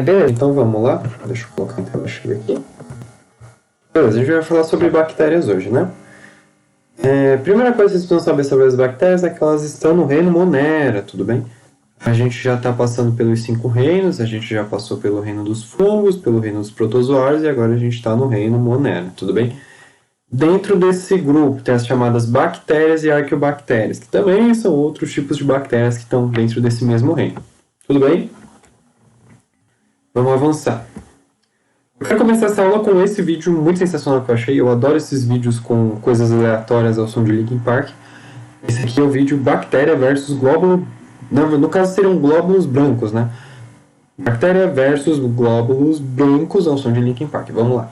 Beleza, então vamos lá. Deixa eu colocar a tela cheia aqui. Beleza, a gente vai falar sobre bactérias hoje, né? Primeira coisa que vocês precisam saber sobre as bactérias é que elas estão no reino Monera, tudo bem? A gente já está passando pelos 5 reinos, a gente já passou pelo reino dos fungos, pelo reino dos protozoários e agora a gente está no reino Monera, tudo bem? Dentro desse grupo tem as chamadas bactérias e arqueobactérias, que também são outros tipos de bactérias que estão dentro desse mesmo reino. Tudo bem? Vamos avançar. Eu quero começar essa aula com esse vídeo muito sensacional que eu achei. Eu adoro esses vídeos com coisas aleatórias ao som de Linkin Park. Esse aqui é o vídeo Bactéria versus glóbulo... No caso seriam glóbulos brancos, né? Bactéria versus glóbulos brancos ao som de Linkin Park. Vamos lá.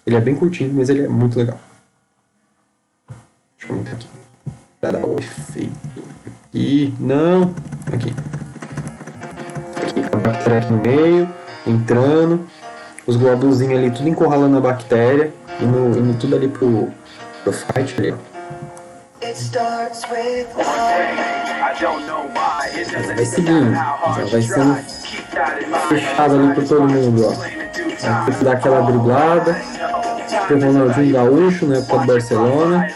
Ele é bem curtinho, mas ele é muito legal. Deixa eu aumentar aqui. Pra dar o efeito. Aqui. Não. Aqui. Aqui. A bactéria aqui no meio. Entrando. Os glóbulos ali tudo encurralando a bactéria. Indo tudo ali pro fight ali. Já vai seguindo. Já vai sendo fechado ali por todo mundo, ó. Vai ter que dar aquela driblada. O Ronaldinho Gaúcho, na época do Barcelona.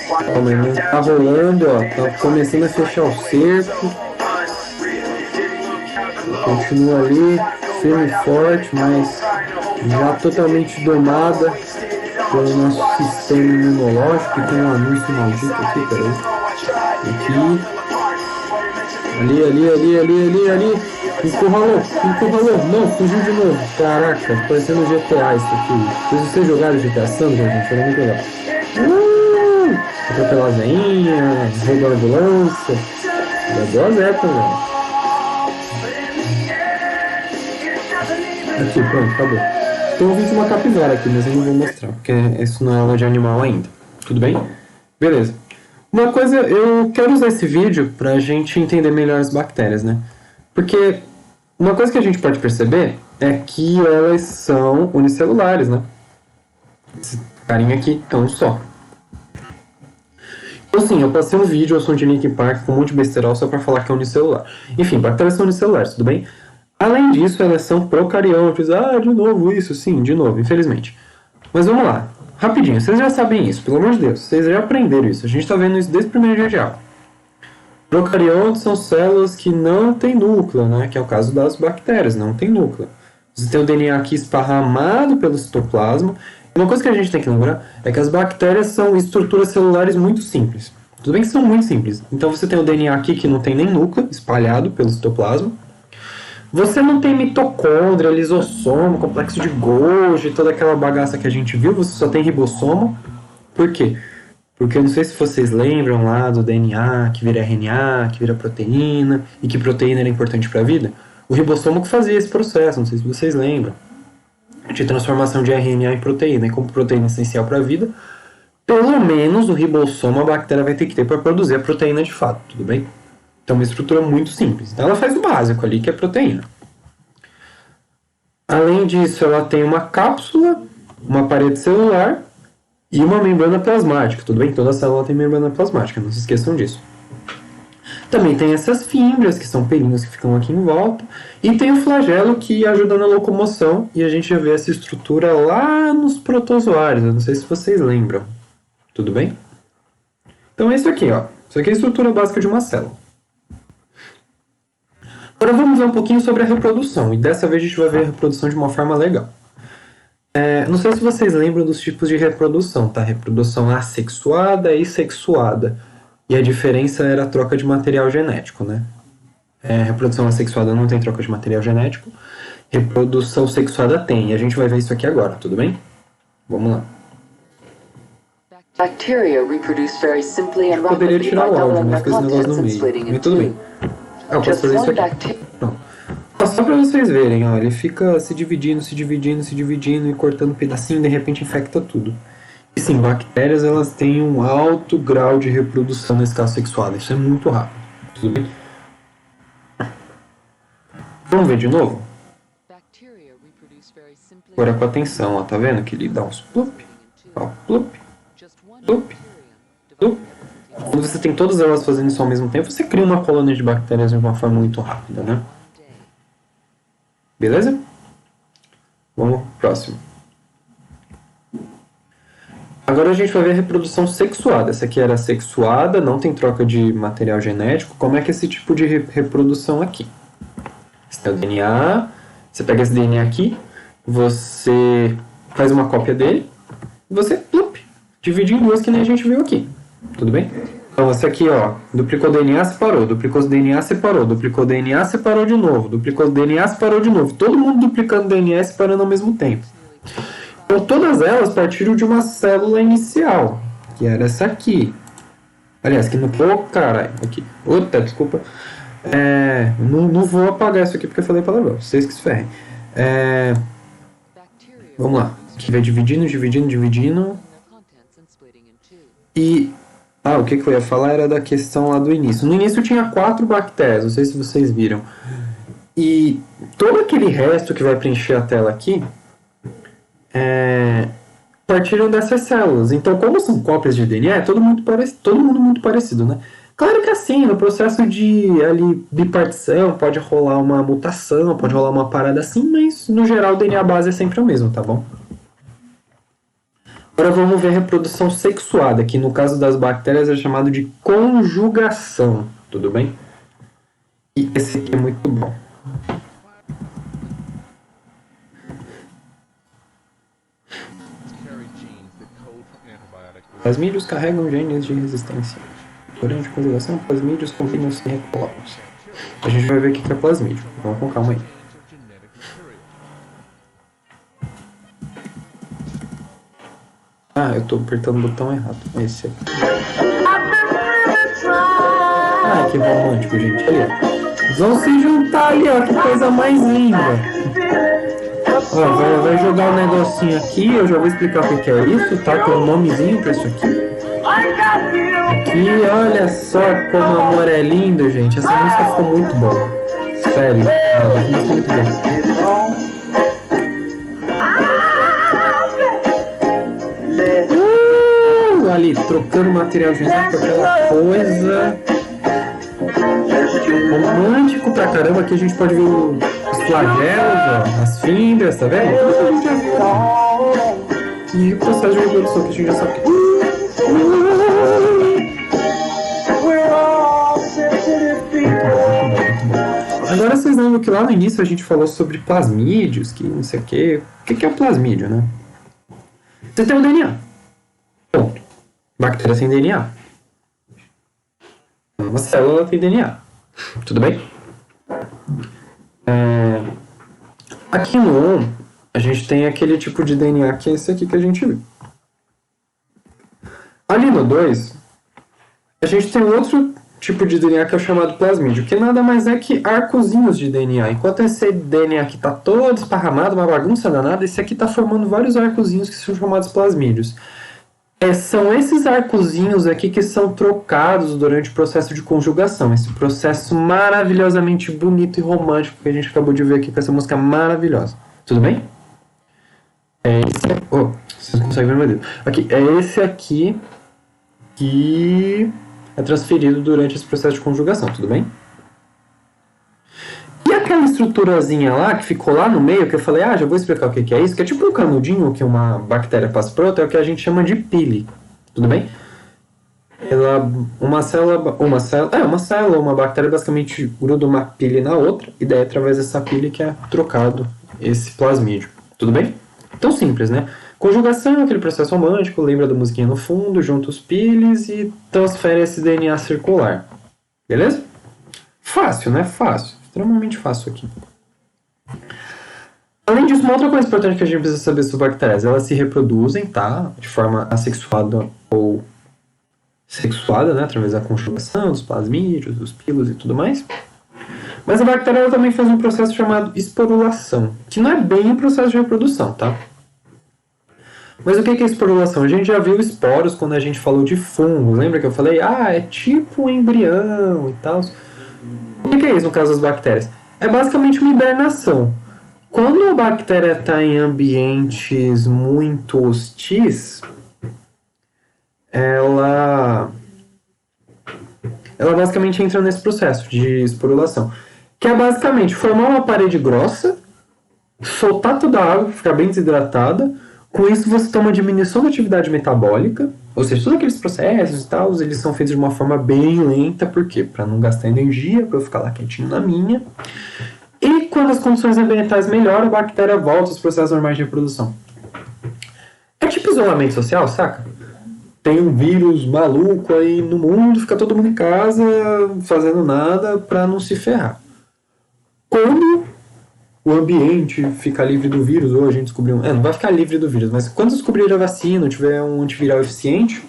Ó, mas tá rolando, ó. Tá começando a fechar o cerco. Continua ali, firme e forte, mas já totalmente domada pelo nosso sistema imunológico. Tem um anúncio maldito aqui, peraí. Aqui. Ali. Encurralou. Não, fugiu de novo. Caraca, parecendo GTA isso aqui. Vocês jogaram GTA Sandra, gente? Era muito legal. Atropelar as veinhas, roubar a ambulância. É boas épocas, velho. Aqui, pronto, acabou. Tem um vídeo de uma capivara aqui, mas eu não vou mostrar, porque isso não é aula de animal ainda. Tudo bem? Beleza. Uma coisa, eu quero usar esse vídeo pra gente entender melhor as bactérias, né? Porque uma coisa que a gente pode perceber é que elas são unicelulares, né? Esse carinha aqui é um só. Então, sim, eu passei um vídeo ao som de Linkin Park com um monte de besterol só pra falar que é unicelular. Enfim, bactérias são unicelulares, tudo bem? Além disso, elas são procariontes. De novo isso, sim, de novo, infelizmente. Mas vamos lá, rapidinho, vocês já sabem isso, pelo amor de Deus, vocês já aprenderam isso, a gente está vendo isso desde o primeiro dia de aula. Procariontes são células que não têm núcleo, né? Que é o caso das bactérias, não tem núcleo. Você tem o DNA aqui esparramado pelo citoplasma. Uma coisa que a gente tem que lembrar é que as bactérias são estruturas celulares muito simples. Tudo bem que são muito simples. Então você tem o DNA aqui que não tem nem núcleo, espalhado pelo citoplasma. Você não tem mitocôndria, lisossomo, complexo de Golgi, toda aquela bagaça que a gente viu, você só tem ribossomo. Por quê? Porque eu não sei se vocês lembram lá do DNA, que vira RNA, que vira proteína, e que proteína era importante para a vida. O ribossomo que fazia esse processo, não sei se vocês lembram, de transformação de RNA em proteína. E como proteína é essencial para a vida, pelo menos o ribossomo a bactéria vai ter que ter para produzir a proteína de fato, tudo bem? Então, uma estrutura muito simples. Então, ela faz o básico ali, que é proteína. Além disso, ela tem uma cápsula, uma parede celular e uma membrana plasmática. Tudo bem? Toda célula tem membrana plasmática, não se esqueçam disso. Também tem essas fímbrias, que são pelinhos que ficam aqui em volta. E tem o flagelo, que ajuda na locomoção. E a gente já vê essa estrutura lá nos protozoários. Eu não sei se vocês lembram. Tudo bem? Então, é isso aqui, ó. Isso aqui é a estrutura básica de uma célula. Agora vamos ver um pouquinho sobre a reprodução, e dessa vez a gente vai ver a reprodução de uma forma legal. Não sei se vocês lembram dos tipos de reprodução, tá? Reprodução assexuada e sexuada. E a diferença era a troca de material genético, né? Reprodução assexuada não tem troca de material genético, reprodução sexuada tem, e a gente vai ver isso aqui agora, tudo bem? Vamos lá. Eu poderia tirar o áudio, mas com esse negócio no meio, mas tudo bem. Eu posso fazer isso aqui. Pronto. Só para vocês verem, ó, ele fica se dividindo e cortando pedacinho e de repente infecta tudo. E sim, bactérias elas têm um alto grau de reprodução nesse caso sexual. Isso é muito rápido. Tudo bem? Vamos ver de novo? Agora com atenção, ó, tá vendo que ele dá uns plup, ó, plup, plup, plup. Quando você tem todas elas fazendo isso ao mesmo tempo, você cria uma colônia de bactérias de uma forma muito rápida, né? Beleza? Vamos pro próximo. Agora a gente vai ver a reprodução sexuada. Essa aqui era sexuada, não tem troca de material genético. Como é que é esse tipo de reprodução aqui? Você tem o DNA, você pega esse DNA aqui, você faz uma cópia dele, e você divide em duas, que nem a gente viu aqui. Tudo bem? Então, esse aqui, ó, duplicou o DNA, separou, duplicou o DNA, separou, duplicou o DNA, separou de novo, duplicou o DNA, separou de novo. Todo mundo duplicando o DNA e separando ao mesmo tempo. Então, todas elas partiram de uma célula inicial, que era essa aqui. Aliás, que não... Ô, caralho, aqui. Outra, desculpa. Não vou apagar isso aqui porque eu falei palavrão. Vocês que se ferrem. Vamos lá. Aqui vai dividindo. E... o que eu ia falar era da questão lá do início. No início tinha 4 bactérias, não sei se vocês viram. E todo aquele resto que vai preencher a tela aqui partiram dessas células. Então, como são cópias de DNA, é todo mundo muito parecido, né? Claro que assim, no processo de bipartição, pode rolar uma mutação, pode rolar uma parada assim, mas no geral o DNA base é sempre o mesmo, tá bom? Agora vamos ver a reprodução sexuada, que no caso das bactérias é chamado de conjugação, tudo bem? E esse aqui é muito bom. Plasmídios carregam genes de resistência. Durante a conjugação, plasmídios combinam-se em recolapos. A gente vai ver o que é plasmídio. Vamos com calma aí. Eu tô apertando o botão errado. Esse aqui. Que romântico, gente. Ali, ó. Vão se juntar ali, ó. Que coisa mais linda. Ó, vai jogar um negocinho aqui. Eu já vou explicar o que é isso, tá? Tem um nomezinho pra isso aqui. Aqui, olha só como o amor é lindo, gente. Essa música ficou muito boa. Sério. Essa música é muito boa. Ali, trocando material genético com aquela coisa romântico pra caramba. Aqui a gente pode ver os flagelos, ó, as fibras, tá vendo? E o processo de reprodução que a gente já sabe que... Agora vocês lembram que lá no início a gente falou sobre plasmídios, que não sei o quê. O que é o plasmídio, né? Você tem o DNA. Ponto. Bactéria sem DNA. Uma célula tem DNA. Tudo bem? Aqui no 1, a gente tem aquele tipo de DNA que é esse aqui que a gente viu. Ali no 2, a gente tem outro tipo de DNA que é o chamado plasmídio, que nada mais é que arcozinhos de DNA. Enquanto esse DNA aqui está todo esparramado, uma bagunça danada, esse aqui está formando vários arcozinhos que são chamados plasmídios. São esses arcozinhos aqui que são trocados durante o processo de conjugação. Esse processo maravilhosamente bonito e romântico que a gente acabou de ver aqui com essa música maravilhosa. Tudo bem? Vocês não conseguem ver meu dedo. Aqui, é esse aqui que é transferido durante esse processo de conjugação. Tudo bem? E aquela estruturazinha lá, que ficou lá no meio, que eu falei, já vou explicar o que é isso, que é tipo um canudinho que uma bactéria passa para outra, é o que a gente chama de pile. Tudo bem? Uma célula, uma bactéria basicamente gruda uma pile na outra, e daí através dessa pile que é trocado esse plasmídio. Tudo bem? Tão simples, né? Conjugação é aquele processo romântico, lembra da musiquinha no fundo, junta os piles e transfere esse DNA circular. Beleza? Fácil, né? Fácil. Extremamente fácil aqui. Além disso, uma outra coisa importante que a gente precisa saber sobre bactérias, elas se reproduzem, tá? De forma assexuada ou sexuada, né? Através da conjugação, dos plasmídios, dos pilos e tudo mais. Mas a bactéria ela também faz um processo chamado esporulação, que não é bem um processo de reprodução, tá? Mas o que é esporulação? A gente já viu esporos quando a gente falou de fungo. Lembra que eu falei? É tipo um embrião e tal. O que é isso no caso das bactérias? É basicamente uma hibernação. Quando a bactéria está em ambientes muito hostis, ela basicamente entra nesse processo de esporulação, que é basicamente formar uma parede grossa soltar toda a água, ficar bem desidratada. Com isso você tem uma diminuição da atividade metabólica, ou seja, todos aqueles processos e tal, eles são feitos de uma forma bem lenta, por quê? Para não gastar energia, para eu ficar lá quietinho na minha. E quando as condições ambientais melhoram, a bactéria volta aos processos normais de reprodução. É tipo isolamento social, saca? Tem um vírus maluco aí no mundo, fica todo mundo em casa fazendo nada para não se ferrar. Quando o ambiente ficar livre do vírus, ou a gente descobrir não vai ficar livre do vírus, mas quando descobrir a vacina, tiver um antiviral eficiente,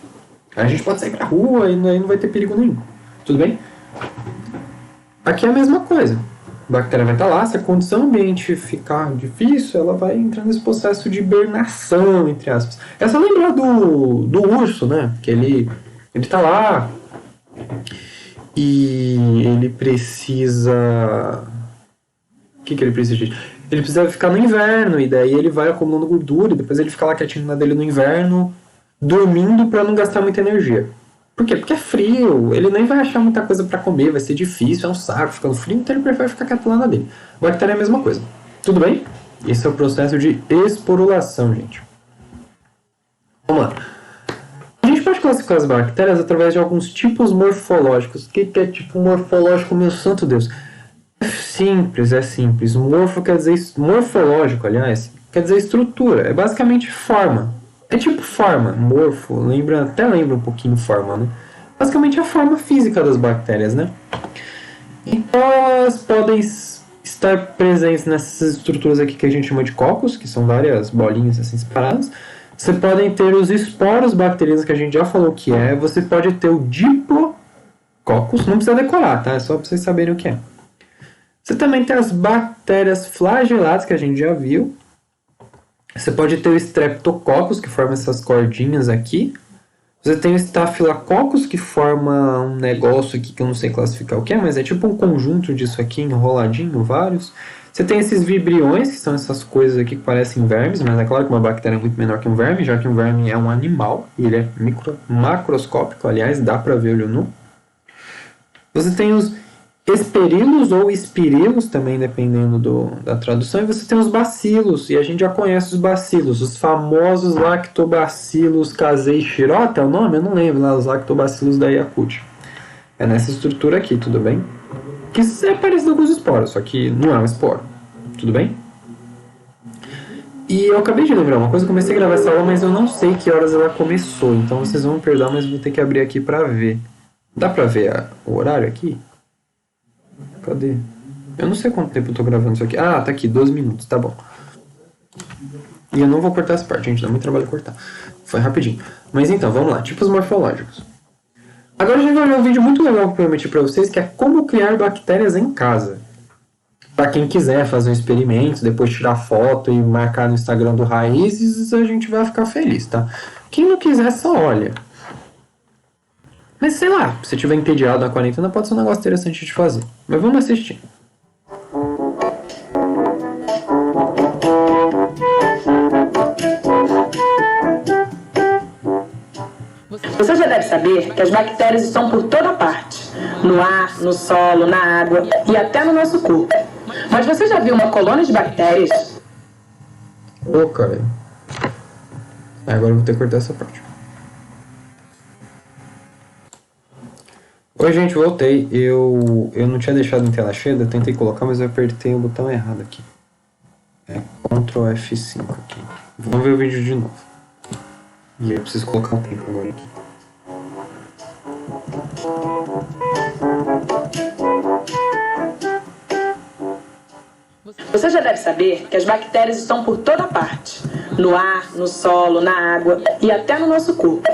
a gente pode sair pra rua e aí não vai ter perigo nenhum. Tudo bem? Aqui é a mesma coisa. A bactéria vai estar lá, se a condição ambiente ficar difícil, ela vai entrar nesse processo de hibernação, entre aspas. É só lembrar do urso, né? Que ele tá lá e ele precisa... O que ele precisa, gente? Ele precisa ficar no inverno, e daí ele vai acumulando gordura, e depois ele fica lá quietinho na dele no inverno, dormindo para não gastar muita energia. Por quê? Porque é frio, ele nem vai achar muita coisa para comer, vai ser difícil, é um saco, ficando frio, então ele prefere ficar quieto lá na dele. A bactéria é a mesma coisa. Tudo bem? Esse é o processo de esporulação, gente. Vamos lá. A gente pode classificar as bactérias através de alguns tipos morfológicos. O que é tipo morfológico, meu santo Deus? É simples. Morfológico, aliás, quer dizer estrutura. É basicamente forma. É tipo forma. Morfo, até lembra um pouquinho forma, né? Basicamente a forma física das bactérias, né? Então elas podem estar presentes nessas estruturas aqui que a gente chama de cocos, que são várias bolinhas assim separadas. Você pode ter os esporos bacterianos, que a gente já falou que é. Você pode ter o diplococcus, não precisa decorar, tá? É só para vocês saberem o que é. Você também tem as bactérias flageladas, que a gente já viu. Você pode ter o Streptococcus, que forma essas cordinhas aqui. Você tem o Staphylococcus, que forma um negócio aqui que eu não sei classificar o que é, mas é tipo um conjunto disso aqui, enroladinho, vários. Você tem esses vibriões, que são essas coisas aqui que parecem vermes, mas é claro que uma bactéria é muito menor que um verme, já que um verme é um animal, e ele é macroscópico, aliás, dá para ver olho nu. Você tem os esperilos ou espirilos, também dependendo da tradução, e você tem os bacilos, e a gente já conhece os bacilos, os famosos lactobacillus casei shirota, é o nome? Eu não lembro, lá, os lactobacillus da Yakut. É nessa estrutura aqui, tudo bem? Que é parecido com os esporos, só que não é um esporo, tudo bem? E eu acabei de lembrar uma coisa, eu comecei a gravar essa aula, mas eu não sei que horas ela começou, então vocês vão me perdoar, mas eu vou ter que abrir aqui pra ver. Dá pra ver o horário aqui? Cadê? Eu não sei quanto tempo eu tô gravando isso aqui. Ah, tá aqui, 12 minutos, tá bom. E eu não vou cortar essa parte, gente, dá muito trabalho cortar. Foi rapidinho. Mas então, vamos lá, tipos morfológicos. Agora a gente vai ver um vídeo muito legal que eu prometi pra vocês, que é como criar bactérias em casa. Pra quem quiser fazer um experimento, depois tirar foto e marcar no Instagram do Raízes, a gente vai ficar feliz, tá? Quem não quiser, só olha. Mas sei lá, se estiver entediado na quarentena, pode ser um negócio interessante de fazer. Mas vamos assistir. Você já deve saber que as bactérias estão por toda parte. No ar, no solo, na água e até no nosso corpo. Mas você já viu uma colônia de bactérias? Ô, cara. Agora eu vou ter que cortar essa parte. Oi, gente, voltei. Eu não tinha deixado em tela cheia, eu tentei colocar, mas eu apertei o botão errado aqui. É Ctrl F5 aqui. Vamos ver o vídeo de novo. E eu preciso colocar o tempo agora aqui. Você já deve saber que as bactérias estão por toda parte. No ar, no solo, na água e até no nosso corpo.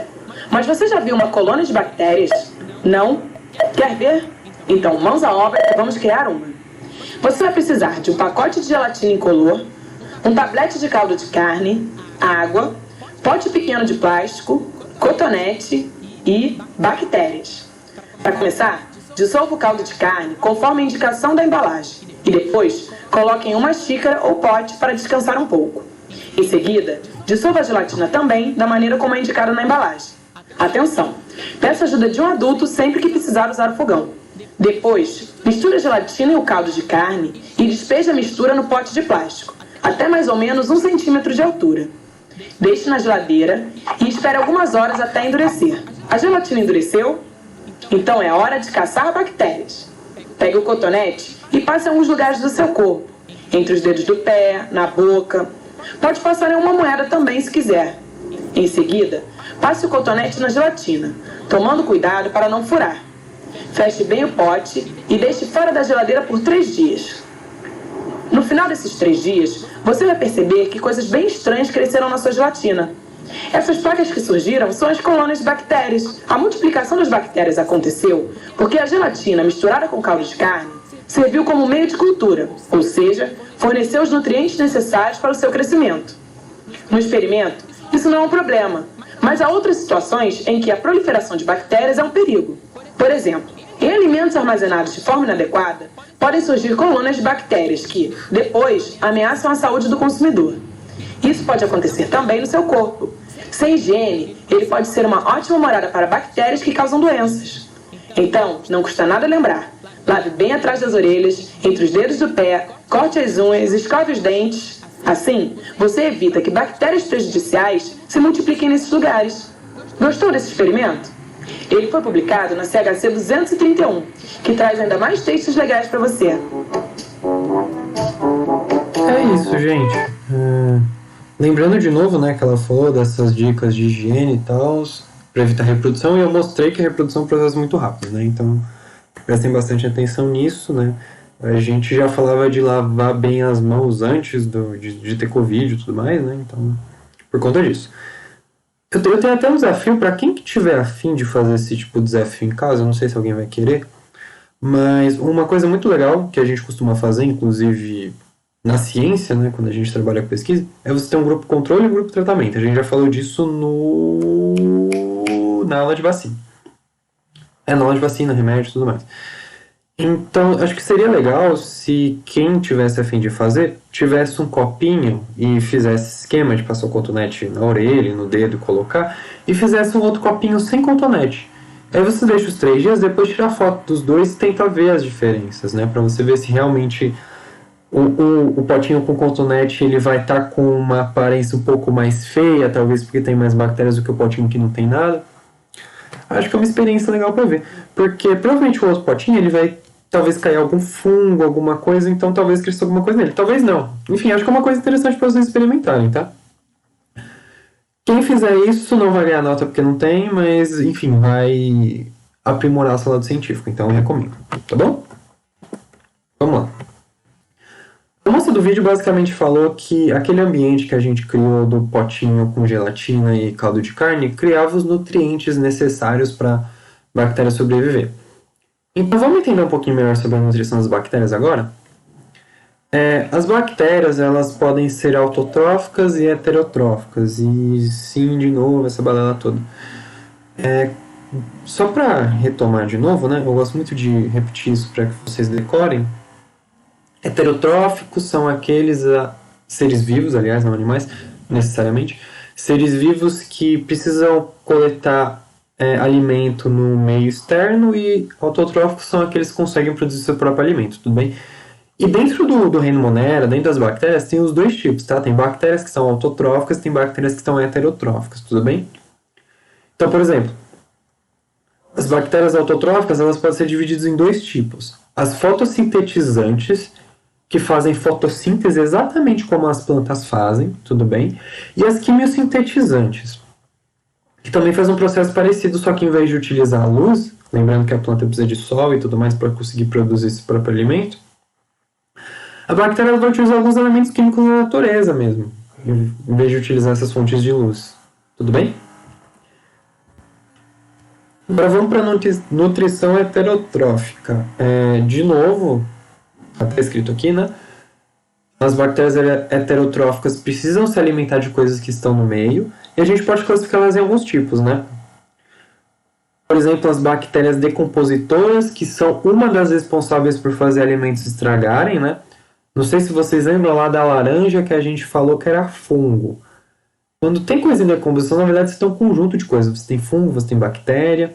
Mas você já viu uma colônia de bactérias? Não? Quer ver? Então, mãos à obra e vamos criar uma. Você vai precisar de um pacote de gelatina incolor, um tablete de caldo de carne, água, pote pequeno de plástico, cotonete e bactérias. Para começar, dissolva o caldo de carne conforme a indicação da embalagem e depois coloque em uma xícara ou pote para descansar um pouco. Em seguida, dissolva a gelatina também da maneira como é indicado na embalagem. Atenção! Peça ajuda de um adulto sempre que precisar usar o fogão. Depois, misture a gelatina e o caldo de carne e despeje a mistura no pote de plástico. até mais ou menos 1 centímetro de altura. Deixe na geladeira e espere algumas horas até endurecer. A gelatina endureceu? Então é hora de caçar bactérias. Pegue o cotonete e passe em alguns lugares do seu corpo, entre os dedos do pé, na boca. Pode passar em uma moeda também se quiser. Em seguida, passe o cotonete na gelatina, tomando cuidado para não furar. Feche bem o pote e deixe fora da geladeira por 3 dias. No final desses 3 dias, você vai perceber que coisas bem estranhas cresceram na sua gelatina. Essas placas que surgiram são as colônias de bactérias. A multiplicação das bactérias aconteceu porque a gelatina misturada com caldo de carne serviu como meio de cultura, ou seja, forneceu os nutrientes necessários para o seu crescimento. No experimento, isso não é um problema, mas há outras situações em que a proliferação de bactérias é um perigo. Por exemplo, em alimentos armazenados de forma inadequada, podem surgir colônias de bactérias que, depois, ameaçam a saúde do consumidor. Isso pode acontecer também no seu corpo. Sem higiene, ele pode ser uma ótima morada para bactérias que causam doenças. Então, não custa nada lembrar. Lave bem atrás das orelhas, entre os dedos do pé, corte as unhas, escove os dentes. Assim, você evita que bactérias prejudiciais se multipliquem nesses lugares. Gostou desse experimento? Ele foi publicado na CHC 231, que traz ainda mais textos legais para você. É isso, gente. Lembrando de novo, né, que ela falou dessas dicas de higiene e tal, para evitar reprodução, e eu mostrei que a reprodução é um processo muito rápido, né, então prestem bastante atenção nisso, né. A gente já falava de lavar bem as mãos antes de ter Covid e tudo mais, né, então, por conta disso. Eu tenho até um desafio para quem que tiver afim de fazer esse tipo de desafio em casa, eu não sei se alguém vai querer, mas uma coisa muito legal que a gente costuma fazer, inclusive na ciência, né, quando a gente trabalha com pesquisa, é você ter um grupo controle e um grupo tratamento. A gente já falou disso na aula de vacina. Na aula de vacina, remédio e tudo mais. Então, acho que seria legal se quem tivesse a fim de fazer, tivesse um copinho e fizesse esquema de passar o cotonete na orelha, no dedo e colocar, e fizesse um outro copinho sem cotonete. Aí você deixa os 3 dias, depois tira a foto dos dois e tenta ver as diferenças, né, para você ver se realmente o potinho com cotonete ele vai estar com uma aparência um pouco mais feia, talvez porque tem mais bactérias do que o potinho que não tem nada. Acho que é uma experiência legal para ver, porque provavelmente o outro potinho ele vai talvez cair algum fungo, alguma coisa, então talvez cresça alguma coisa nele, talvez não. Enfim, acho que é uma coisa interessante para vocês experimentarem, tá? Quem fizer isso não vai ganhar nota porque não tem, mas enfim, vai aprimorar o seu lado científico, então eu recomendo, tá bom? Vamos lá. A moça do vídeo basicamente falou que aquele ambiente que a gente criou do potinho com gelatina e caldo de carne criava os nutrientes necessários para a bactéria sobreviver. Então vamos entender um pouquinho melhor sobre a nutrição das bactérias agora? As bactérias elas podem ser autotróficas e heterotróficas, e sim, de novo, essa balela toda. Só para retomar de novo, né, eu gosto muito de repetir isso para que vocês decorem. Heterotróficos são aqueles seres vivos, aliás, não animais, necessariamente, seres vivos que precisam coletar alimento no meio externo, e autotróficos são aqueles que conseguem produzir seu próprio alimento, tudo bem? E dentro do reino Monera, dentro das bactérias, tem os dois tipos, tá? Tem bactérias que são autotróficas, tem bactérias que são heterotróficas, tudo bem? Então, por exemplo, as bactérias autotróficas elas podem ser divididas em 2 tipos. As fotossintetizantes, que fazem fotossíntese exatamente como as plantas fazem, tudo bem? E as quimiosintetizantes, que também fazem um processo parecido, só que em vez de utilizar a luz, lembrando que a planta precisa de sol e tudo mais para conseguir produzir esse próprio alimento, a bactéria vai utilizar alguns elementos químicos da natureza mesmo, em vez de utilizar essas fontes de luz, tudo bem? Agora vamos para a nutrição heterotrófica. De novo, está escrito aqui, né? As bactérias heterotróficas precisam se alimentar de coisas que estão no meio, e a gente pode classificá-las em alguns tipos, né? Por exemplo, as bactérias decompositoras, que são uma das responsáveis por fazer alimentos estragarem, né? Não sei se vocês lembram lá da laranja que a gente falou que era fungo. Quando tem coisa em decomposição, na verdade, você tem um conjunto de coisas. Você tem fungo, você tem bactéria.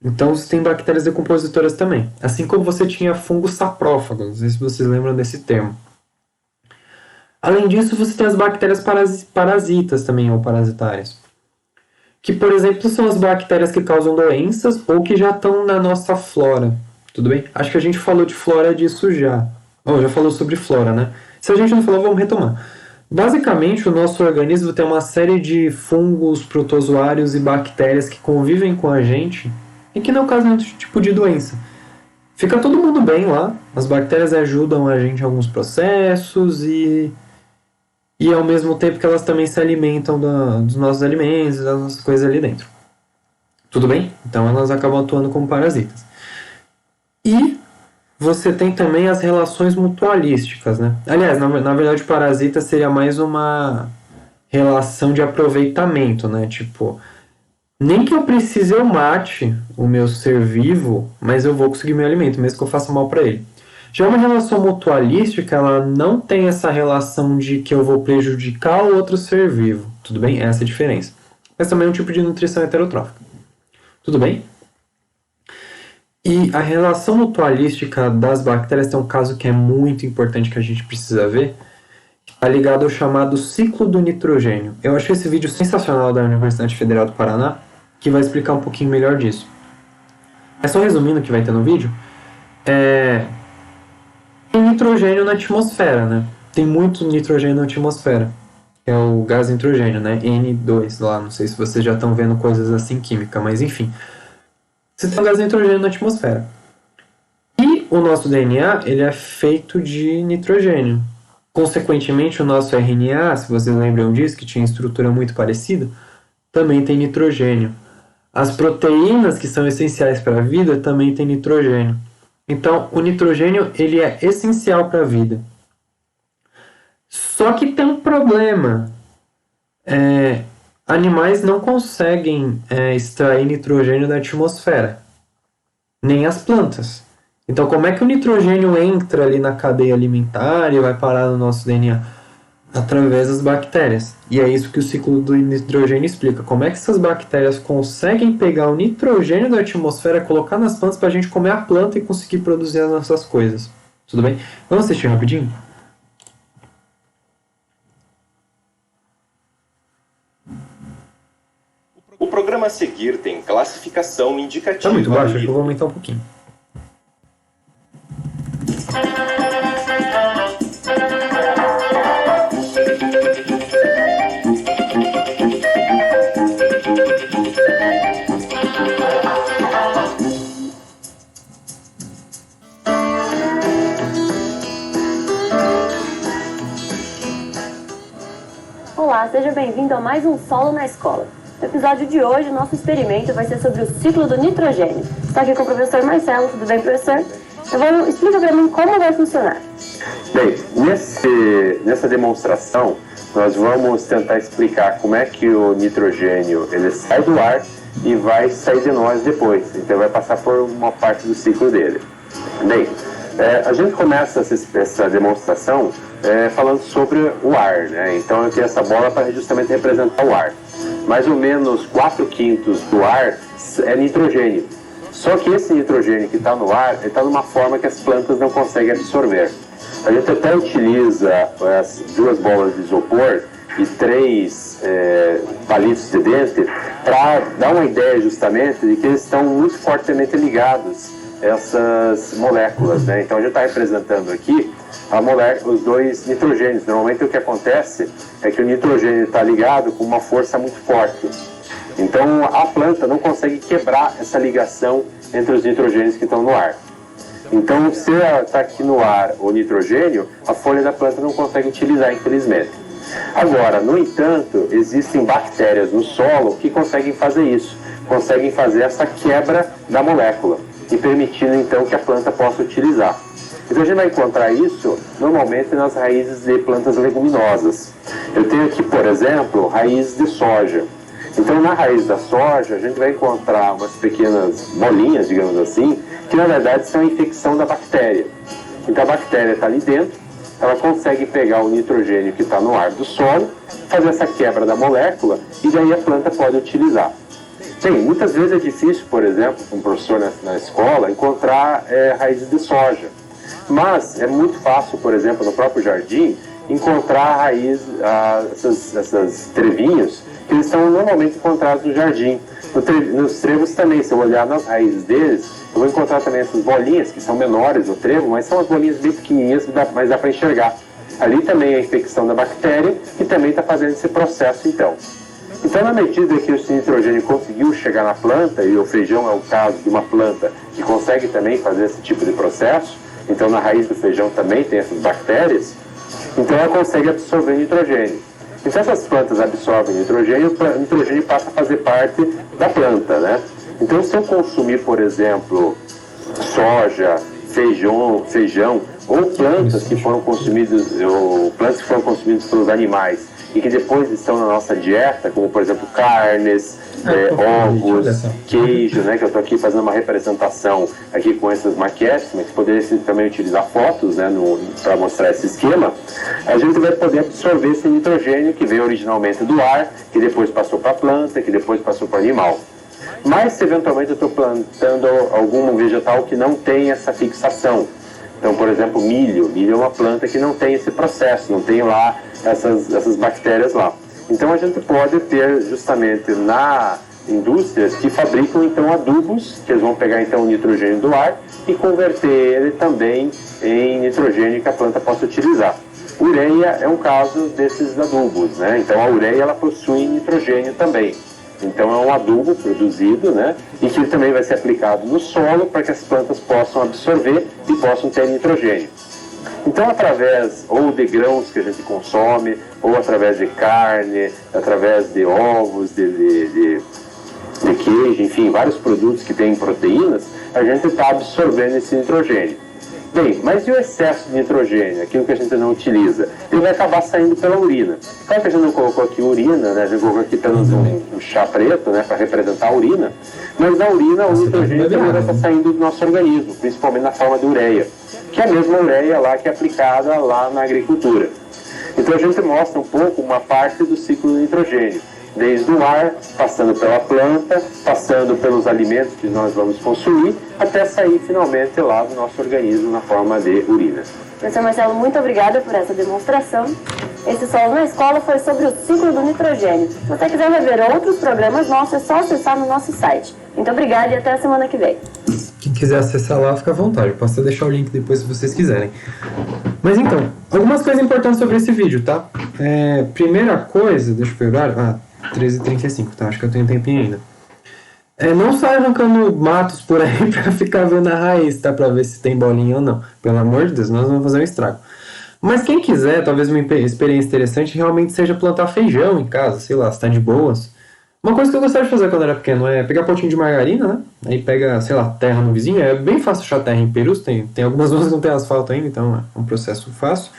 Então, você tem bactérias decompositoras também. Assim como você tinha fungos saprófagos. Não sei se vocês lembram desse termo. Além disso, você tem as bactérias parasitas também, ou parasitárias. Que, por exemplo, são as bactérias que causam doenças ou que já estão na nossa flora. Tudo bem? Acho que a gente falou de flora disso já. Já falou sobre flora, né? Se a gente não falou, vamos retomar. Basicamente, o nosso organismo tem uma série de fungos, protozoários e bactérias que convivem com a gente e que não causam nenhum tipo de doença. Fica todo mundo bem lá, as bactérias ajudam a gente em alguns processos e ao mesmo tempo que elas também se alimentam dos nossos alimentos, das nossas coisas ali dentro. Tudo bem? Então elas acabam atuando como parasitas. E você tem também as relações mutualísticas, né? Aliás, na verdade, parasita seria mais uma relação de aproveitamento, né? Tipo, nem que eu precise eu mate o meu ser vivo, mas eu vou conseguir meu alimento, mesmo que eu faça mal para ele. Já uma relação mutualística, ela não tem essa relação de que eu vou prejudicar o outro ser vivo. Tudo bem? Essa é a diferença. Mas também é um tipo de nutrição heterotrófica. Tudo bem? E a relação mutualística das bactérias tem um caso que é muito importante que a gente precisa ver. Está ligado ao chamado ciclo do nitrogênio. Eu achei esse vídeo sensacional da Universidade Federal do Paraná, que vai explicar um pouquinho melhor disso. Mas só resumindo o que vai ter no vídeo, tem nitrogênio na atmosfera, né? Tem muito nitrogênio na atmosfera. É o gás nitrogênio, né? N2 lá. Não sei se vocês já estão vendo coisas assim química, mas enfim. Você tem o gás nitrogênio na atmosfera. E o nosso DNA, ele é feito de nitrogênio. Consequentemente, o nosso RNA, se vocês lembram disso, que tinha estrutura muito parecida, também tem nitrogênio. As proteínas que são essenciais para a vida também têm nitrogênio. Então, o nitrogênio ele é essencial para a vida. Só que tem um problema. Animais não conseguem extrair nitrogênio da atmosfera. Nem as plantas. Então, como é que o nitrogênio entra ali na cadeia alimentar e vai parar no nosso DNA? Através das bactérias. E é isso que o ciclo do nitrogênio explica. Como é que essas bactérias conseguem pegar o nitrogênio da atmosfera, colocar nas plantas para a gente comer a planta e conseguir produzir as nossas coisas. Tudo bem? Vamos assistir rapidinho? O programa a seguir tem classificação indicativa. Está muito baixo, acho que eu vou aumentar um pouquinho. Olá, seja bem-vindo a mais um Solo na Escola. No episódio de hoje, o nosso experimento vai ser sobre o ciclo do nitrogênio. Estou aqui com o professor Marcelo. Tudo bem, professor? Então, explica para mim como vai funcionar. Bem, nessa demonstração, nós vamos tentar explicar como é que o nitrogênio ele sai do ar e vai sair de nós depois. Então, vai passar por uma parte do ciclo dele. Bem, a gente começa essa demonstração falando sobre o ar, né? Então, eu tenho essa bola para justamente representar o ar. Mais ou menos 4/5 do ar é nitrogênio. Só que esse nitrogênio que está no ar, está numa forma que as plantas não conseguem absorver. A gente até utiliza as 2 bolas de isopor e 3 palitos de dente para dar uma ideia justamente de que eles estão muito fortemente ligados essas moléculas, né? Então a gente está representando aqui os 2 nitrogênios. Normalmente o que acontece é que o nitrogênio está ligado com uma força muito forte. Então a planta não consegue quebrar essa ligação entre os nitrogênios que estão no ar. Então se está aqui no ar o nitrogênio, a folha da planta não consegue utilizar, infelizmente. Agora, no entanto, existem bactérias no solo que conseguem fazer isso, conseguem fazer essa quebra da molécula e permitindo então que a planta possa utilizar. Então a gente vai encontrar isso normalmente nas raízes de plantas leguminosas. Eu tenho aqui, por exemplo, raízes de soja. Então na raiz da soja a gente vai encontrar umas pequenas bolinhas, digamos assim, que na verdade são a infecção da bactéria. Então a bactéria está ali dentro, ela consegue pegar o nitrogênio que está no ar do solo, fazer essa quebra da molécula e daí a planta pode utilizar. Bem, muitas vezes é difícil, por exemplo, um professor na escola, encontrar raízes de soja. Mas é muito fácil, por exemplo, no próprio jardim, encontrar a raiz, essas trevinhos, que eles são normalmente encontrados no jardim. Nos trevos também, se eu olhar nas raízes deles, eu vou encontrar também essas bolinhas, que são menores no trevo, mas são as bolinhas bem pequenininhas, mas dá para enxergar. Ali também é a infecção da bactéria, que também está fazendo esse processo, então. Então, na medida que esse nitrogênio conseguiu chegar na planta, e o feijão é o caso de uma planta que consegue também fazer esse tipo de processo, então na raiz do feijão também tem essas bactérias, então ela consegue absorver nitrogênio. E se essas plantas absorvem nitrogênio, o nitrogênio passa a fazer parte da planta, né? Então, se eu consumir, por exemplo, soja, feijão ou plantas que foram consumidas pelos animais e que depois estão na nossa dieta, como por exemplo carnes, ovos, queijo, né, que eu estou aqui fazendo uma representação aqui com essas maquetes, mas poderia também utilizar fotos, né, para mostrar esse esquema, a gente vai poder absorver esse nitrogênio que veio originalmente do ar, que depois passou para a planta, que depois passou para o animal. Mas se eventualmente eu estou plantando algum vegetal que não tem essa fixação, então, por exemplo, milho é uma planta que não tem esse processo, não tem lá essas bactérias lá. Então, a gente pode ter justamente na indústrias que fabricam então adubos, que eles vão pegar então o nitrogênio do ar e converter ele também em nitrogênio que a planta possa utilizar. Ureia é um caso desses adubos, né? Então, a ureia ela possui nitrogênio também. Então é um adubo produzido, né, e que também vai ser aplicado no solo para que as plantas possam absorver e possam ter nitrogênio. Então, através ou de grãos que a gente consome, ou através de carne, através de ovos, de queijo, enfim, vários produtos que têm proteínas, a gente está absorvendo esse nitrogênio. Bem, mas e o excesso de nitrogênio, aquilo que a gente não utiliza? Ele vai acabar saindo pela urina. Claro que a gente não colocou aqui urina, né? A gente colocou aqui apenas um chá preto, né, para representar a urina, mas na urina o nitrogênio também vai estar saindo do nosso organismo, principalmente na forma de ureia, que é a mesma ureia lá que é aplicada lá na agricultura. Então a gente mostra um pouco uma parte do ciclo do nitrogênio, desde o ar, passando pela planta, passando pelos alimentos que nós vamos consumir, até sair finalmente lá do nosso organismo na forma de urina. Professor Marcelo, muito obrigada por essa demonstração. Esse Solo na Escola foi sobre o ciclo do nitrogênio. Se você quiser rever outros programas nossos, é só acessar no nosso site. Muito obrigada e até a semana que vem. Quem quiser acessar lá, fica à vontade. Posso deixar o link depois se vocês quiserem. Mas então, algumas coisas importantes sobre esse vídeo, tá? Primeira coisa, deixa eu pegar... 13h35, tá? Acho que eu tenho tempinho ainda. Não sai arrancando matos por aí pra ficar vendo a raiz, tá? Pra ver se tem bolinha ou não. Pelo amor de Deus, nós vamos fazer um estrago. Mas quem quiser, talvez uma experiência interessante realmente seja plantar feijão em casa, sei lá, se tá de boas. Uma coisa que eu gostava de fazer quando era pequeno é pegar potinho de margarina, né? Aí pega, sei lá, terra no vizinho. É bem fácil achar terra em Perus, tem algumas ruas que não tem asfalto ainda, então é um processo fácil.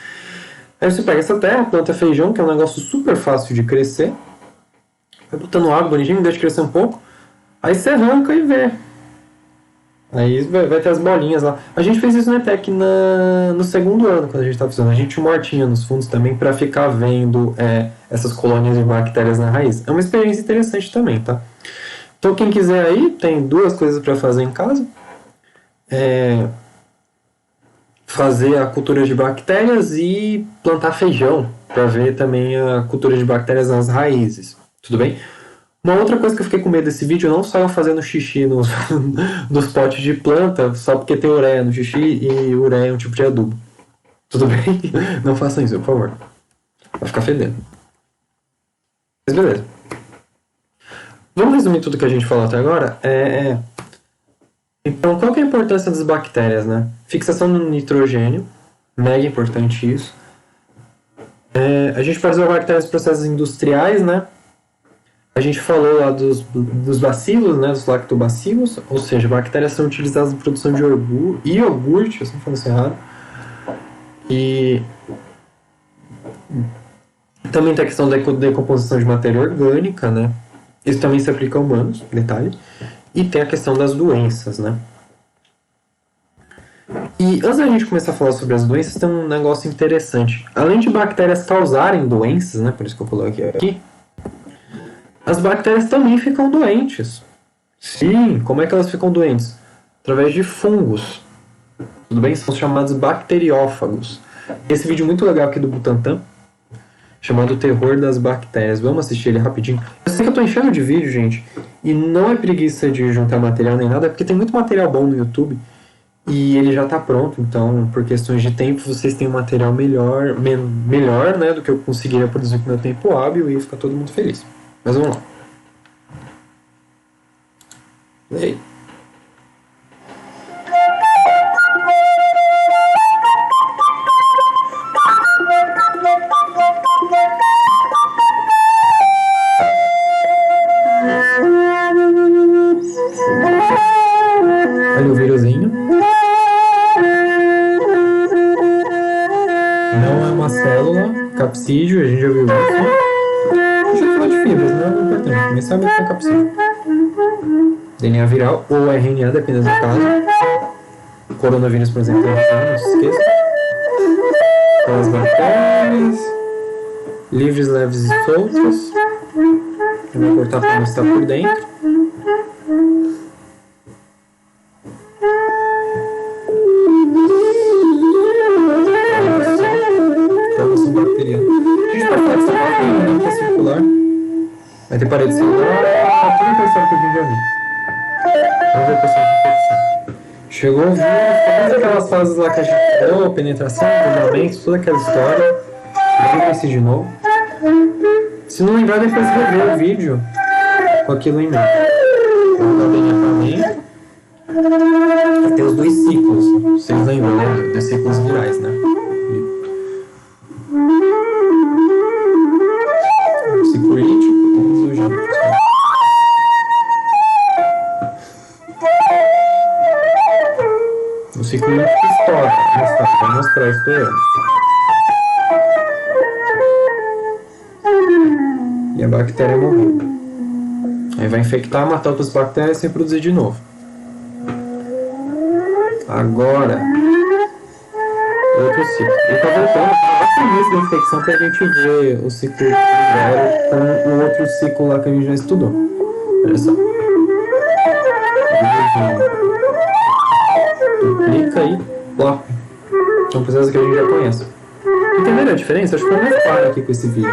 Aí você pega essa terra, planta feijão, que é um negócio super fácil de crescer. Vai botando água bonitinho, deixa crescer um pouco. Aí você arranca e vê. Aí vai ter as bolinhas lá. A gente fez isso no ETEC no segundo ano, quando a gente estava fazendo. A gente tinha uma hortinha nos fundos também para ficar vendo essas colônias de bactérias na raiz. É uma experiência interessante também, tá? Então quem quiser aí, tem duas coisas para fazer em casa. Fazer a cultura de bactérias e plantar feijão, para ver também a cultura de bactérias nas raízes. Tudo bem? Uma outra coisa que eu fiquei com medo desse vídeo, não saiam fazendo xixi nos potes de planta só porque tem ureia no xixi e ureia é um tipo de adubo. Tudo bem? Não façam isso, por favor. Vai ficar fedendo. Mas beleza. Vamos resumir tudo que a gente falou até agora? Então, qual que é a importância das bactérias, né? Fixação no nitrogênio, mega importante isso. A gente pode usar bactérias em processos industriais, né? A gente falou lá dos bacilos, né, dos lactobacilos, ou seja, bactérias são utilizadas na produção de iogurte, eu sempre falo isso errado. E também tem a questão da decomposição de matéria orgânica, né? Isso também se aplica a humanos, detalhe. E tem a questão das doenças, né? E antes da gente começar a falar sobre as doenças, tem um negócio interessante. Além de bactérias causarem doenças, né, por isso que eu coloquei aqui, as bactérias também ficam doentes. Sim, como é que elas ficam doentes? Através de fungos. Tudo bem? São chamados bacteriófagos. Esse vídeo muito legal aqui do Butantan, chamado Terror das Bactérias. Vamos assistir ele rapidinho. Eu sei que eu tô enchendo de vídeo, gente, e não é preguiça de juntar material nem nada, é porque tem muito material bom no YouTube e ele já tá pronto, então por questões de tempo vocês têm um material melhor, né, do que eu conseguiria produzir com meu tempo hábil e fica todo mundo feliz. Mas vamos lá. E aí? Olha o vírusinho. Não é uma célula, capsídeo, a gente já viu isso. Deixa eu falar de fibras, não é importante, mas sabe que é capsídeo. DNA viral ou RNA, dependendo do caso. Coronavírus, por exemplo, não se esqueça. As bactérias, livres, leves e soltas. Eu vou cortar para mostrar por dentro. Formação bacteriana. A gente pode falar que essa bactéria é circular. Vai ter parede celular. Tudo que eu já vi. Vamos ver o processo de infecção. Chegou o vírus, todas aquelas fases lá que a gente falou, penetração, fundamento, toda aquela história. Vamos ver esse de novo. Se não lembrar, depois rever o vídeo com aquilo em mente. Vamos dar bem pra mim. Vai ter os 2 ciclos. Vocês lembram, né? Dos ciclos virais, né? O ciclo lítico e o exogênico. O ciclo lítico estoura. Vou mostrar isso pra ele. E a bactéria morreu. Aí vai infectar, matar outras bactérias e reproduzir de novo. Agora, outro ciclo. Ele está voltando para o início da infecção para a gente ver o ciclo zero com o outro ciclo lá que a gente já estudou. Olha só. Clica aí, plop. São processos que a gente já conhece. Entenderam a diferença? Acho que foi mais claro aqui com esse vídeo.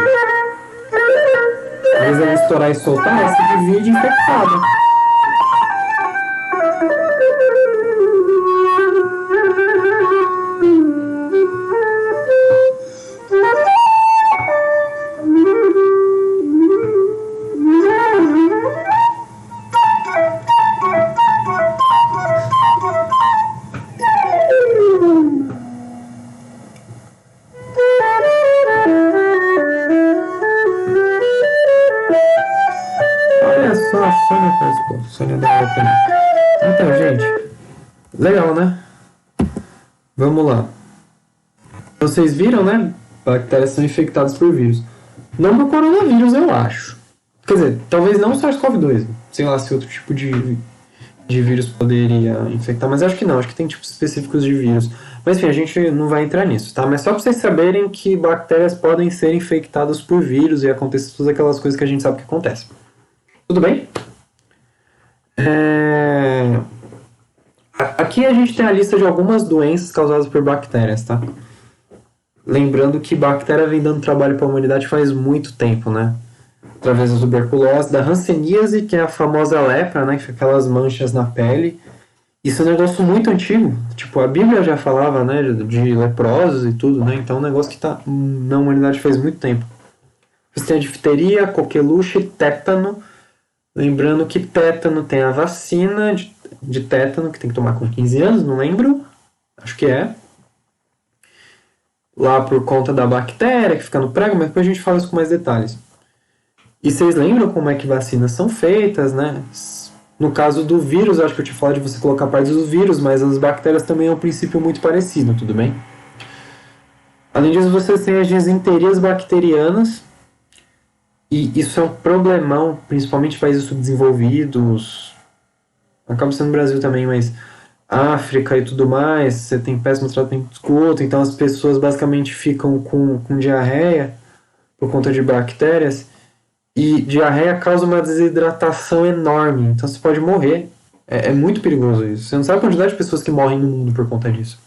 Às vezes ele estourar e soltar, ela se divide infectada. Então, gente, legal, né? Vamos lá. Vocês viram, né? Bactérias são infectadas por vírus. Não por coronavírus, eu acho. Quer dizer, talvez não SARS-CoV-2. Sei lá se outro tipo de vírus poderia infectar, mas acho que não. Acho que tem tipos específicos de vírus. Mas enfim, a gente não vai entrar nisso, tá? Mas só para vocês saberem que bactérias podem ser infectadas por vírus e acontecer todas aquelas coisas que a gente sabe que acontecem. Tudo bem? Aqui a gente tem a lista de algumas doenças causadas por bactérias, tá? Lembrando que bactéria vem dando trabalho para a humanidade faz muito tempo, né? Através da tuberculose, da hanseníase, que é a famosa lepra, né? Que fica aquelas manchas na pele. Isso é um negócio muito antigo. Tipo, a Bíblia já falava, né? De leprosos e tudo, né? Então é um negócio que tá na humanidade faz muito tempo. Você tem a difteria, coqueluche, tétano. Lembrando que tétano tem a vacina de tétano, que tem que tomar com 15 anos, não lembro. Acho que é. Lá por conta da bactéria que fica no prego, mas depois a gente fala isso com mais detalhes. E vocês lembram como é que vacinas são feitas, né? No caso do vírus, acho que eu te falei de você colocar partes do vírus, mas as bactérias também é um princípio muito parecido, tudo bem? Além disso, vocês têm as disenterias bacterianas, e isso é um problemão, principalmente em países subdesenvolvidos, acaba sendo no Brasil também, mas África e tudo mais, você tem péssimo tratamento de esgoto, então as pessoas basicamente ficam com diarreia por conta de bactérias, e diarreia causa uma desidratação enorme, então você pode morrer. É muito perigoso isso. Você não sabe a quantidade de pessoas que morrem no mundo por conta disso.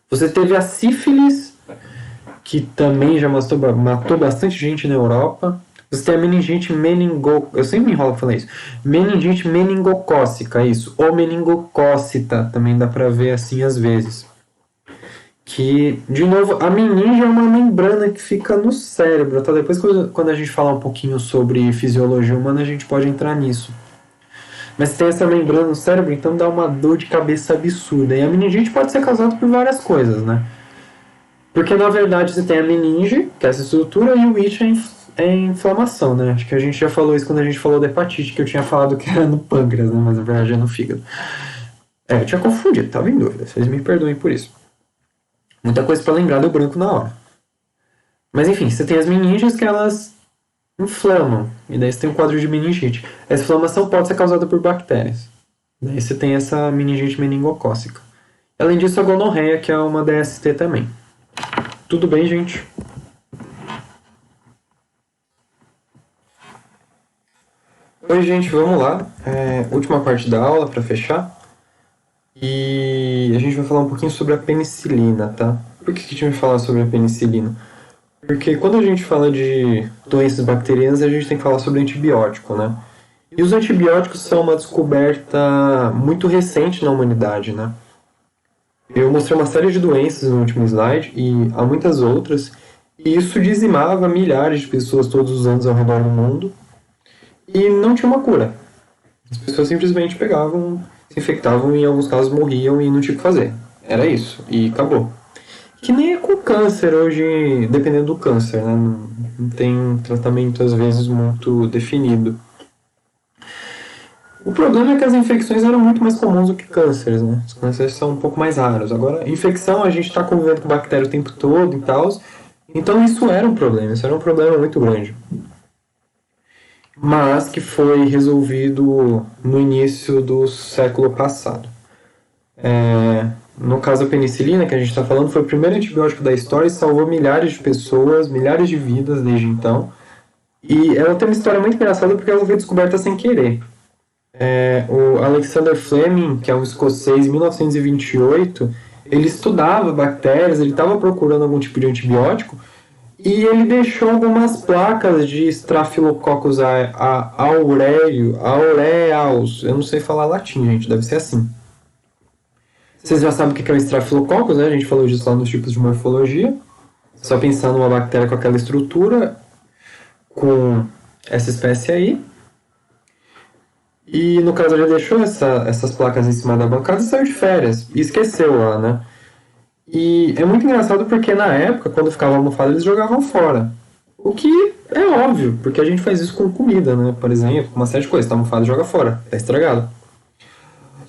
Você teve a sífilis, que também já matou bastante gente na Europa. Você tem a meningite eu sempre me enrolo pra falar isso. Meningite meningocócica, isso. Ou meningocócita, também dá pra ver assim às vezes. Que, de novo, a meninge é uma membrana que fica no cérebro, tá? Depois, quando a gente falar um pouquinho sobre fisiologia humana, a gente pode entrar nisso. Mas tem essa membrana no cérebro, então dá uma dor de cabeça absurda. E a meningite pode ser causada por várias coisas, né? Porque, na verdade, você tem a meninge, que é essa estrutura, e o itch é inflamação, né? Acho que a gente já falou isso quando a gente falou da hepatite, que eu tinha falado que era no pâncreas, né? Mas na verdade é no fígado. Eu tinha confundido, tava em dúvida. Vocês me perdoem por isso. Muita coisa para lembrar, deu branco na hora. Mas enfim, você tem as meninges que elas inflamam. E daí você tem um quadro de meningite. Essa inflamação pode ser causada por bactérias. Daí você tem essa meningite meningocócica. Além disso, a gonorreia, que é uma DST também. Tudo bem, gente? Oi, gente, vamos lá. Última parte da aula para fechar. E a gente vai falar um pouquinho sobre a penicilina, tá? Por que a gente vai falar sobre a penicilina? Porque quando a gente fala de doenças bacterianas, a gente tem que falar sobre antibiótico, né? E os antibióticos são uma descoberta muito recente na humanidade, né? Eu mostrei uma série de doenças no último slide e há muitas outras, e isso dizimava milhares de pessoas todos os anos ao redor do mundo e não tinha uma cura. As pessoas simplesmente pegavam, se infectavam e em alguns casos morriam e não tinha o que fazer. Era isso, e acabou. Que nem é com câncer hoje, dependendo do câncer, né? Não tem um tratamento às vezes muito definido. O problema é que as infecções eram muito mais comuns do que cânceres, né? Os cânceres são um pouco mais raros. Agora, infecção, a gente está convivendo com bactéria o tempo todo e tal. Então isso era um problema, isso era um problema muito grande. Mas que foi resolvido no início do século passado. No caso da penicilina, que a gente está falando, foi o primeiro antibiótico da história e salvou milhares de pessoas, milhares de vidas desde então. E ela tem uma história muito engraçada porque ela foi descoberta sem querer. O Alexander Fleming, que é um escocês, em 1928, ele estudava bactérias, ele estava procurando algum tipo de antibiótico e ele deixou algumas placas de Staphylococcus aureus. Eu não sei falar latim, gente, deve ser assim. Vocês já sabem o que é o Staphylococcus, né? A gente falou disso lá nos tipos de morfologia. Só pensando numa bactéria com aquela estrutura, com essa espécie aí. E no caso ele deixou essas placas em cima da bancada e saiu de férias. E esqueceu lá, né? E é muito engraçado porque na época, quando ficava almofada, eles jogavam fora. O que é óbvio, porque a gente faz isso com comida, né? Por exemplo, uma série de coisas. Tá almofada, joga fora. Tá estragado.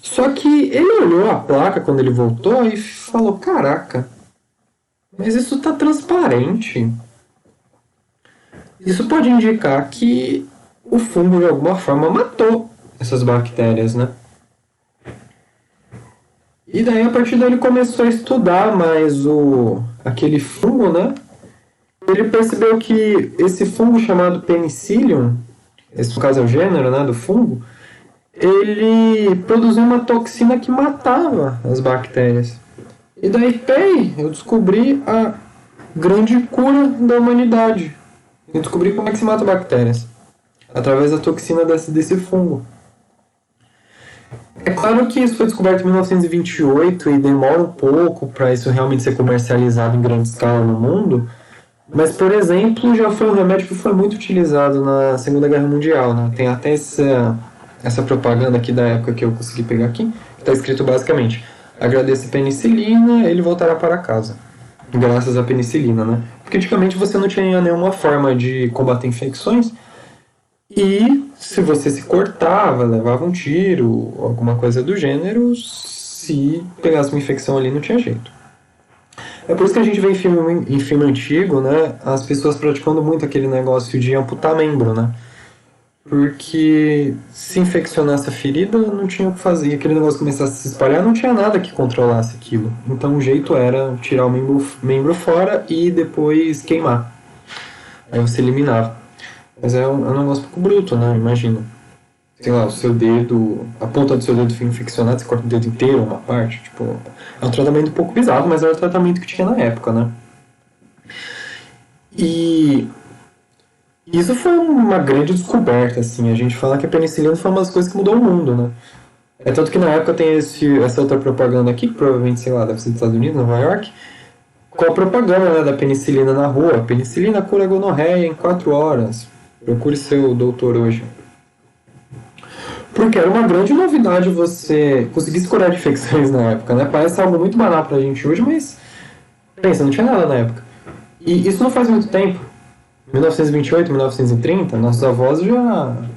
Só que ele olhou a placa quando ele voltou e falou, caraca, mas isso tá transparente. Isso pode indicar que o fungo de alguma forma matou essas bactérias, né? E daí a partir daí ele começou a estudar mais aquele fungo, né? Ele percebeu que esse fungo chamado Penicillium, esse no caso é o gênero, né, do fungo, ele produziu uma toxina que matava as bactérias. E daí, eu descobri a grande cura da humanidade. Eu descobri como é que se mata bactérias. Através da toxina desse fungo. É claro que isso foi descoberto em 1928 e demora um pouco para isso realmente ser comercializado em grande escala no mundo. Mas, por exemplo, já foi um remédio que foi muito utilizado na Segunda Guerra Mundial, né? Tem até essa propaganda aqui da época que eu consegui pegar aqui, que está escrito basicamente: agradeça a penicilina, ele voltará para casa. Graças à penicilina, né? Porque antigamente você não tinha nenhuma forma de combater infecções e se você se cortava, levava um tiro, alguma coisa do gênero, se pegasse uma infecção ali não tinha jeito. É por isso que a gente vê em filme antigo, né, as pessoas praticando muito aquele negócio de amputar membro, né? Porque se infeccionasse a ferida, não tinha o que fazer. E aquele negócio começasse a se espalhar, não tinha nada que controlasse aquilo. Então o jeito era tirar o membro fora e depois queimar. Aí você eliminava. Mas é um negócio um pouco bruto, né? Imagina. sei lá, o seu dedo, a ponta do seu dedo fica infeccionada, você corta o dedo inteiro, uma parte, tipo, é um tratamento um pouco bizarro, mas era o tratamento que tinha na época, né? E isso foi uma grande descoberta, assim, a gente fala que a penicilina foi uma das coisas que mudou o mundo, né? É tanto que na época tem essa outra propaganda aqui, que provavelmente, sei lá, deve ser dos Estados Unidos, Nova York, com a propaganda, né, da penicilina na rua. Penicilina cura gonorreia em 4 horas. Procure seu doutor hoje. Porque era uma grande novidade você conseguir se curar de infecções na época, né? Parece algo muito banal pra gente hoje, mas pensa, não tinha nada na época. E isso não faz muito tempo. 1928, 1930, nossos avós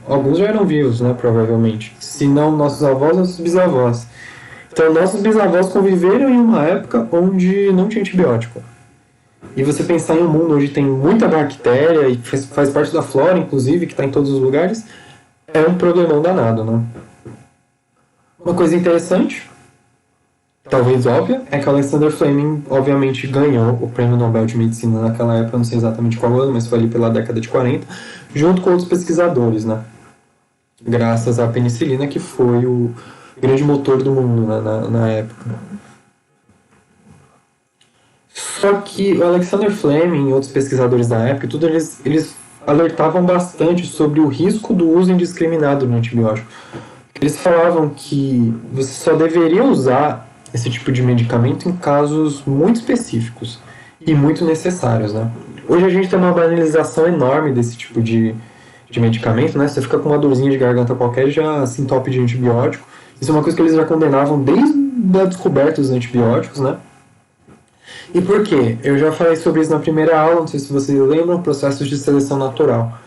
alguns já eram vivos, né, provavelmente. Se não nossos avós, nossos bisavós. Então, nossos bisavós conviveram em uma época onde não tinha antibiótico. E você pensar em um mundo onde tem muita bactéria e faz parte da flora, inclusive, que está em todos os lugares, é um problemão danado, né? Uma coisa interessante, talvez óbvia, é que Alexander Fleming, obviamente, ganhou o Prêmio Nobel de Medicina naquela época, não sei exatamente qual ano, mas foi ali pela década de 40, junto com outros pesquisadores, né? Graças à penicilina, que foi o grande motor do mundo, né, na época. Só que o Alexander Fleming e outros pesquisadores da época, tudo eles alertavam bastante sobre o risco do uso indiscriminado do antibiótico. Eles falavam que você só deveria usar esse tipo de medicamento em casos muito específicos e muito necessários, né? Hoje a gente tem uma banalização enorme desse tipo de medicamento, né? Você fica com uma dorzinha de garganta qualquer e já se entope de antibiótico. Isso é uma coisa que eles já condenavam desde a descoberta dos antibióticos, né? E por quê? Eu já falei sobre isso na primeira aula, não sei se vocês lembram, processos de seleção natural.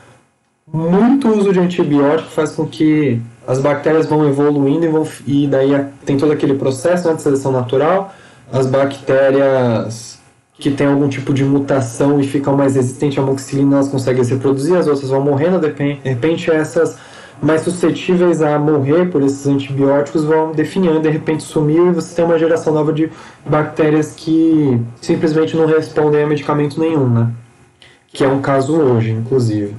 Muito uso de antibiótico faz com que as bactérias vão evoluindo e daí tem todo aquele processo, né, de seleção natural. As bactérias que têm algum tipo de mutação e ficam mais resistentes à amoxicilina, elas conseguem se reproduzir, as outras vão morrendo, de repente essas mais suscetíveis a morrer por esses antibióticos vão definhando, de repente sumiu e você tem uma geração nova de bactérias que simplesmente não respondem a medicamento nenhum, né? Que é um caso hoje, inclusive.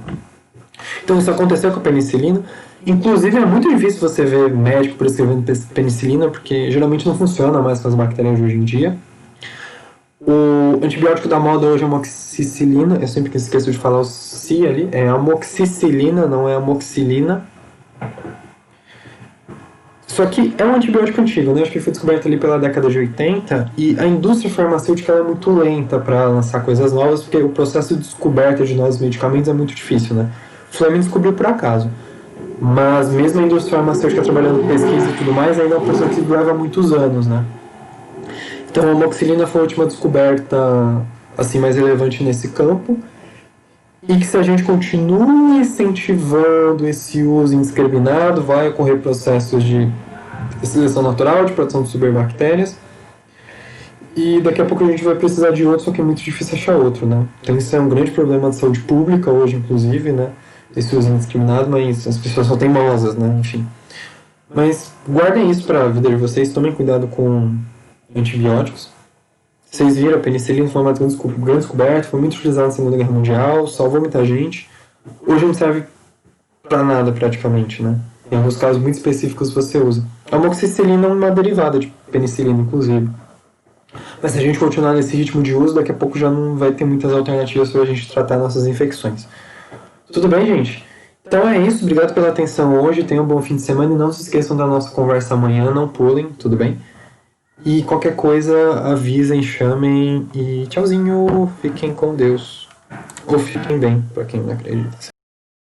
Então isso aconteceu com a penicilina. Inclusive é muito difícil você ver médico prescrevendo penicilina, porque geralmente não funciona mais com as bactérias de hoje em dia. O antibiótico da moda hoje é amoxicilina, eu sempre esqueço de falar o C ali, é amoxicilina, não é amoxicilina. Só que é um antibiótico antigo, né? Acho que foi descoberto ali pela década de 80 e a indústria farmacêutica ela é muito lenta para lançar coisas novas, porque o processo de descoberta de novos medicamentos é muito difícil, né? O Fleming descobriu por acaso. Mas mesmo a indústria farmacêutica trabalhando com pesquisa e tudo mais, ainda é um processo que leva muitos anos, né? Então a amoxicilina foi a última descoberta assim, mais relevante nesse campo. E que se a gente continua incentivando esse uso indiscriminado, vai ocorrer processos de seleção natural, de produção de superbactérias. E daqui a pouco a gente vai precisar de outro, só que é muito difícil achar outro, né? Então isso é um grande problema de saúde pública hoje, inclusive, né? Esse uso indiscriminado, mas as pessoas são teimosas, né? Enfim. Mas guardem isso para a vida de vocês, tomem cuidado com antibióticos. Vocês viram, a penicilina foi uma grande descoberta, foi muito utilizada na Segunda Guerra Mundial, salvou muita gente. Hoje não serve para nada praticamente, né? Em alguns casos muito específicos você usa. A amoxicilina é uma derivada de penicilina, inclusive. Mas se a gente continuar nesse ritmo de uso, daqui a pouco já não vai ter muitas alternativas para a gente tratar nossas infecções. Tudo bem, gente? Então é isso, obrigado pela atenção hoje, tenham um bom fim de semana e não se esqueçam da nossa conversa amanhã, não pulem, tudo bem? E qualquer coisa, avisem, chamem e tchauzinho, fiquem com Deus. Ou fiquem bem, para quem não acredita.